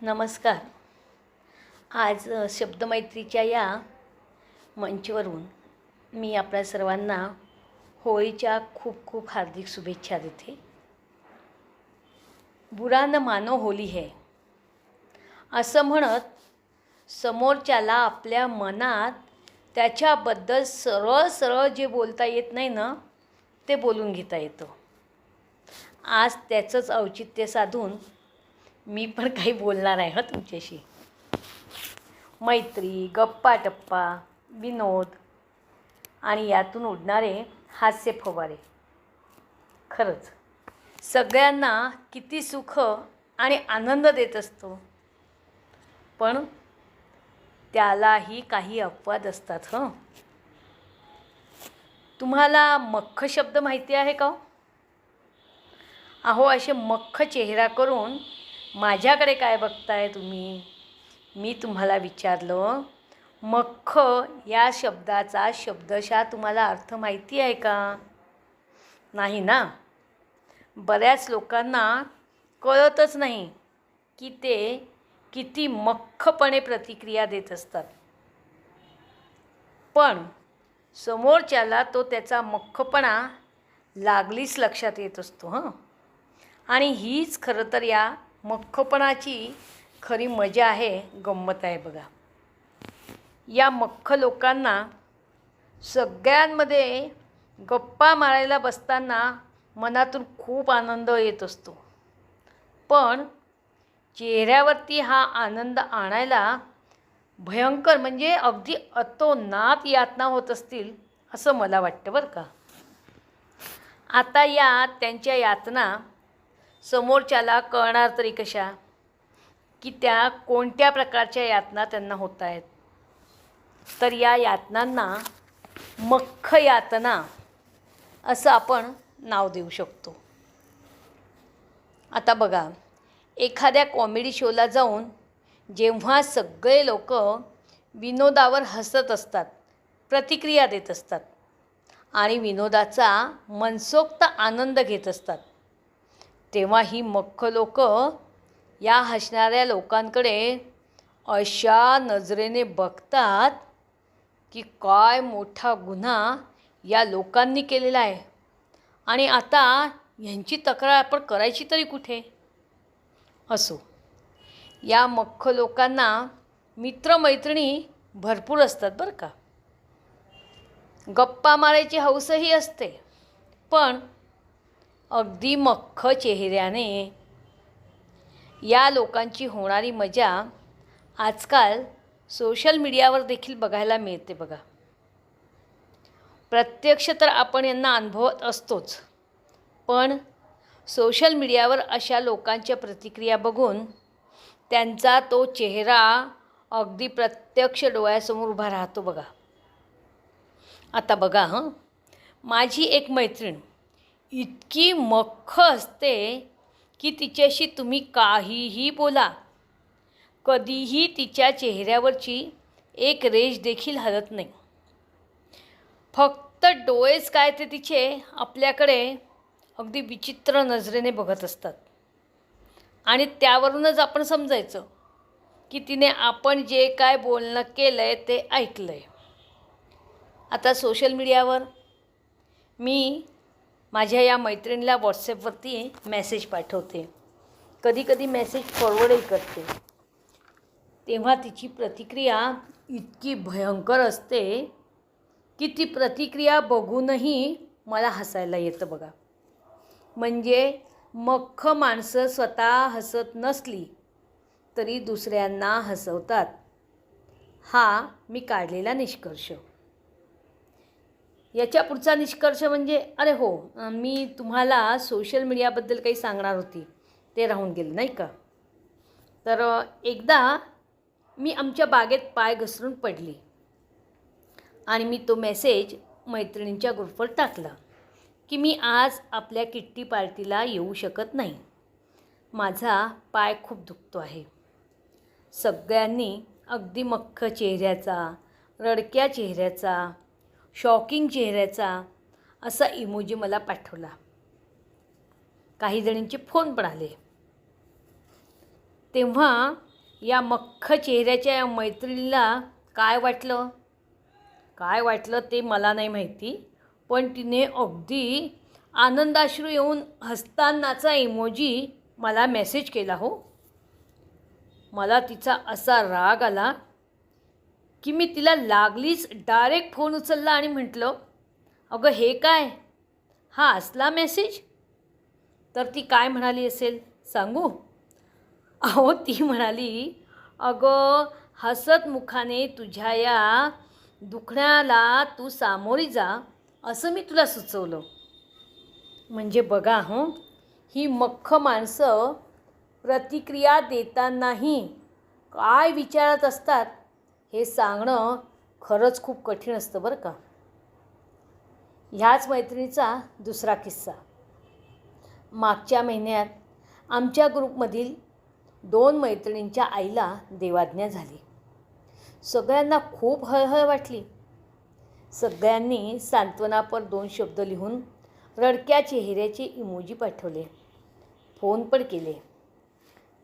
नमस्कार. आज शब्दमैत्रीच्या या मंचवरून मी आपल्या सर्वांना होळीच्या खूप खूप हार्दिक शुभेच्छा देते. बुरा न मानो होली है असं म्हणत समोरच्याला आपल्या मनात त्याच्याबद्दल सरळ सरळ जे बोलता येत नाही ना ते बोलून घेता येतं. आज त्याचंच औचित्य साधून मी पण काही बोलणार आहे तुमच्याशी. मैत्री, गप्पा टप्पा, विनोद आणि यातून उडणारे हास्य फवारे खरंच सगळ्यांना किती सुख आणि आनंद देत असतो. पण त्यालाही काही अपवाद असतात. तुम्हाला मख्ख शब्द माहिती आहे का? अहो, असे मख्ख चेहरा करून माझ्याकडे काय बघताय तुम्ही? मी तुम्हाला विचारलं, मख्ख या शब्दाचा शब्दशः तुम्हाला अर्थ माहिती आहे का? नाही ना. बऱ्याच लोकांना कळतच नाही की ते किती मख्खपणे प्रतिक्रिया देत असतात. पण समोरच्याला तो त्याचा मख्खपणा लागलीच लक्षात येत असतो. आणि हीच खरं तर या मख्खपणाची खरी मजा आहे, गंमत आहे बघा. या मख्ख लोकांना सगळ्यांमध्ये गप्पा मारायला बसताना मनातून खूप आनंद येत असतो. पण चेहऱ्यावरती हा आनंद आणायला भयंकर म्हणजे अगदी अतोनात यातना होत असतील असं मला वाटतं बरं का. आता या त्यांच्या यातना समोरच्याला कळणार तरी कशा की त्या कोणत्या प्रकारच्या यातना त्यांना होत आहेत? तर या यातनांना मख्ख यातना असं आपण नाव देऊ शकतो. आता बघा, एखाद्या कॉमेडी शोला जाऊन जेव्हा सगळे लोक विनोदावर हसत असतात, प्रतिक्रिया देत असतात आणि विनोदाचा मनसोक्त आनंद घेत असतात, तेव्हा ही मख्ख लोक या हसणाऱ्या लोकांकडे अशा नजरेने बघतात की काय मोठा गुन्हा या लोकांनी केलेला आहे आणि आता यांची तक्रार आपण करायची तरी कुठे? असो, या मख्ख लोकांना मित्रमैत्रिणी भरपूर असतात बरं का. गप्पा मारायची हौसही असते. पण अगदी मख्ख चेहऱ्याने या लोकांची होणारी मजा आजकाल सोशल मीडियावर देखील बघायला मिळते बघा. प्रत्यक्ष तर आपण यांना अनुभवत असतोच, पण सोशल मीडियावर अशा लोकांच्या प्रतिक्रिया बघून त्यांचा तो चेहरा अगदी प्रत्यक्ष डोळ्यासमोर उभा राहतो बघा. आता बघा, माझी एक मैत्रीण इतकी मख्ख असते की तिच्याशी तुम्ही काहीही बोला, कधीही तिच्या चेहऱ्यावरची एक रेष देखील हलत नाही. फक्त डोळेच काय ते तिचे आपल्याकडे अगदी विचित्र नजरेने बघत असतात आणि त्यावरूनच आपण समजायचं की तिने आपण जे काय बोलणं केलं आहे ते ऐकलं आहे. आता सोशल मीडियावर मी माझ्या या मैत्रिणीला व्हॉट्सॲपवरती मेसेज पाठवते, कधीकधी मेसेज फॉरवर्डही करते, तेव्हा तिची प्रतिक्रिया इतकी भयंकर असते की ती प्रतिक्रिया बघूनही मला हसायला येतं बघा. म्हणजे मख्ख माणसं स्वतः हसत नसली तरी दुसऱ्यांना हसवतात, हा मी काढलेला निष्कर्ष. याच्या पुढचा निष्कर्ष म्हणजे अरे हो, मी तुम्हाला सोशल मीडियाबद्दल काही सांगणार होती, ते राहून गेलं नाही का. तर एकदा मी आमच्या बागेत पाय घसरून पडली आणि मी तो मेसेज मैत्रिणींच्या ग्रुपवर टाकला की मी आज आपल्या किट्टी पार्टीला येऊ शकत नाही, माझा पाय खूप दुखतो आहे. सगळ्यांनी अगदी मख्ख चेहऱ्याचा, रडक्या चेहऱ्याचा, शॉकिंग चेहऱ्याचा असा इमोजी मला पाठवला. काही जणींचे फोन पण आले. तेव्हा या मख्ख चेहऱ्याच्या या मैत्रिणीला काय वाटलं ते मला नाही माहिती, पण तिने अगदी आनंदाश्रू येऊन हसतानाचा इमोजी मला मेसेज केला हो. मला तिचा असा राग आला की मी तिला लागलीच डायरेक्ट फोन उचलला आणि म्हटलं, अगं हे काय, हा असला मेसेज? तर ती काय म्हणाली असेल सांगू? अहो ती म्हणाली, अगं हसत मुखाने तुझ्या या दुखण्याला तू सामोरी जा असं मी तुला सुचवलं. म्हणजे बघा ही मख्ख माणसं प्रतिक्रिया देतानाही काय विचारत असतात हे सांगणं खरंच खूप कठीण असतं बरं का. ह्याच मैत्रिणीचा दुसरा किस्सा. मागच्या महिन्यात आमच्या ग्रुपमधील 2 मैत्रिणींच्या आईला देवाज्ञा झाली. सगळ्यांना खूप हळहळ वाटली. सगळ्यांनी सांत्वनापर 2 शब्द लिहून रडक्या चेहऱ्याचे इमोजी पाठवले, फोन पण केले.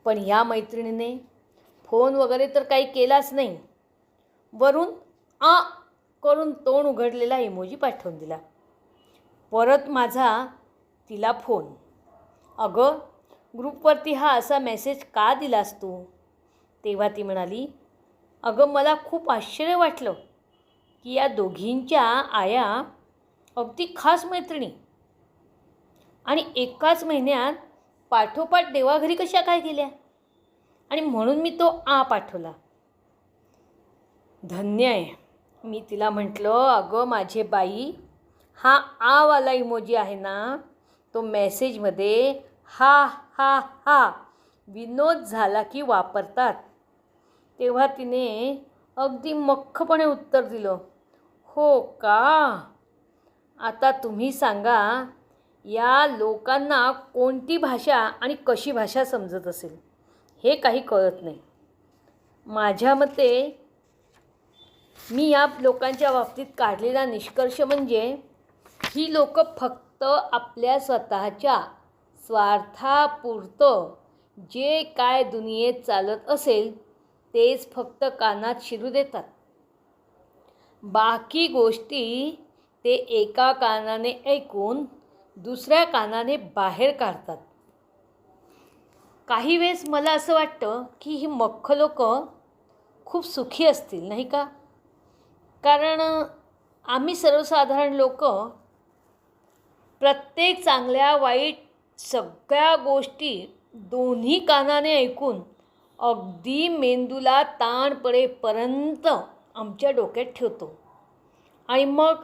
पण ह्या मैत्रिणीने फोन वगैरे तर काही केलाच नाही. वरून करून तोंड उघडलेला इमोजी पाठवून दिला. परत माझा तिला फोन, अगं ग्रुपवरती हा असा मेसेज का दिलास तू? तेव्हा ती म्हणाली, अगं मला खूप आश्चर्य वाटलं की या दोघींच्या आया अगदी खास मैत्रिणी आणि एकाच महिन्यात पाठोपाठ देवाघरी कशा काय गेल्या, आणि म्हणून मी तो पाठवला. धन्य आहे. मी तिला म्हटलं, अगं माझे बाई, हा वाला इमोजी आहे ना, तो मेसेजमध्ये हा विनोद झाला की वापरतात. तेव्हा तिने अगदी मख्खपणे उत्तर दिलं, हो का? आता तुम्ही सांगा, या लोकांना कोणती भाषा आणि कशी भाषा समजत असेल हे काही कळत नाही. माझ्या मते मी या लोकांच्या बाबतीत काढलेला निष्कर्ष म्हणजे ही लोक फक्त आपल्या स्वतःच्या स्वार्थापुरतं जे काय दुनियेत चालत असेल तेच फक्त कानात शिरू देतात. बाकी गोष्टी ते एका कानाने ऐकून दुसऱ्या कानाने बाहेर काढतात. काही वेळेस मला असं वाटतं की ही मख्ख लोक खूप सुखी असतील नाही का? कारण आम्ही सर्वसाधारण लोक प्रत्येक चांगल्या वाईट सगळ्या गोष्टी दोन्ही कानाने ऐकून अगदी मेंदूला ताण पडेपर्यंत आमच्या डोक्यात ठेवतो आणि मग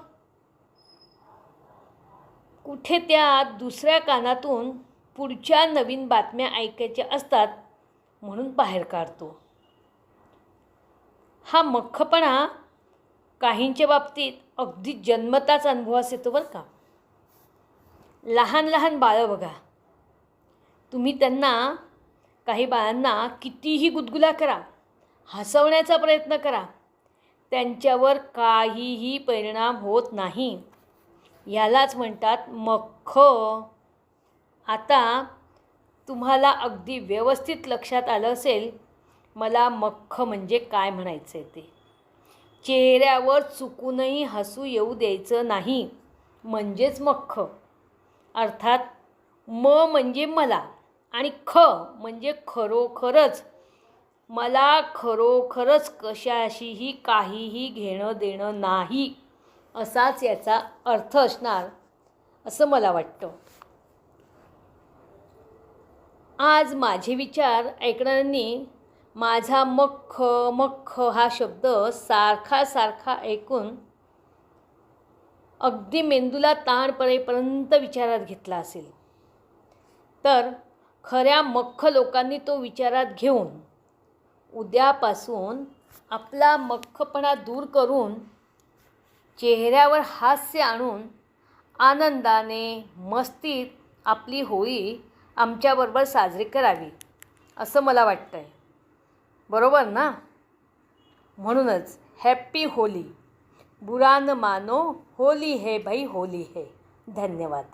कुठे त्या दुसऱ्या कानातून पुढच्या नवीन बातम्या ऐकायच्या असतात म्हणून बाहेर काढतो. हा मख्खपणा काहींच्या बाबतीत अगदी जन्मताच अनुभवास येतो बरं का. लहान लहान बाळं बघा, तुम्ही त्यांना, काही बाळांना कितीही गुदगुला करा, हसवण्याचा प्रयत्न करा, त्यांच्यावर काहीही परिणाम होत नाही. यालाच म्हणतात मख्ख. आता तुम्हाला अगदी व्यवस्थित लक्षात आलं असेल मला मख्ख म्हणजे काय म्हणायचं आहे ते. चेहऱ्यावर चुकूनही हसू येऊ द्यायचं नाही म्हणजेच मख्ख. अर्थात म्हणजे मला आणि म्हणजे खरोखरच. मला खरोखरच कशाशीही काहीही घेणं देणं नाही असाच याचा अर्थ असणार असं मला वाटतं. आज माझे विचार ऐकणाऱ्यांनी माझा मख्ख हा शब्द सारखा ऐकून अगदी मेंदूला ताण पडेपर्यंत विचारात घेतला असेल. तर खऱ्या मख्ख लोकांनी तो विचारात घेऊन उद्यापासून आपला मख्खपणा दूर करून चेहऱ्यावर हास्य आणून आनंदाने मस्तीत आपली होळी आमच्याबरोबर साजरी करावी असं मला वाटतं आहे. बरोबर ना? म्हणूनच हॅप्पी होली. बुरा न मानो, होली है भाई होली है. धन्यवाद.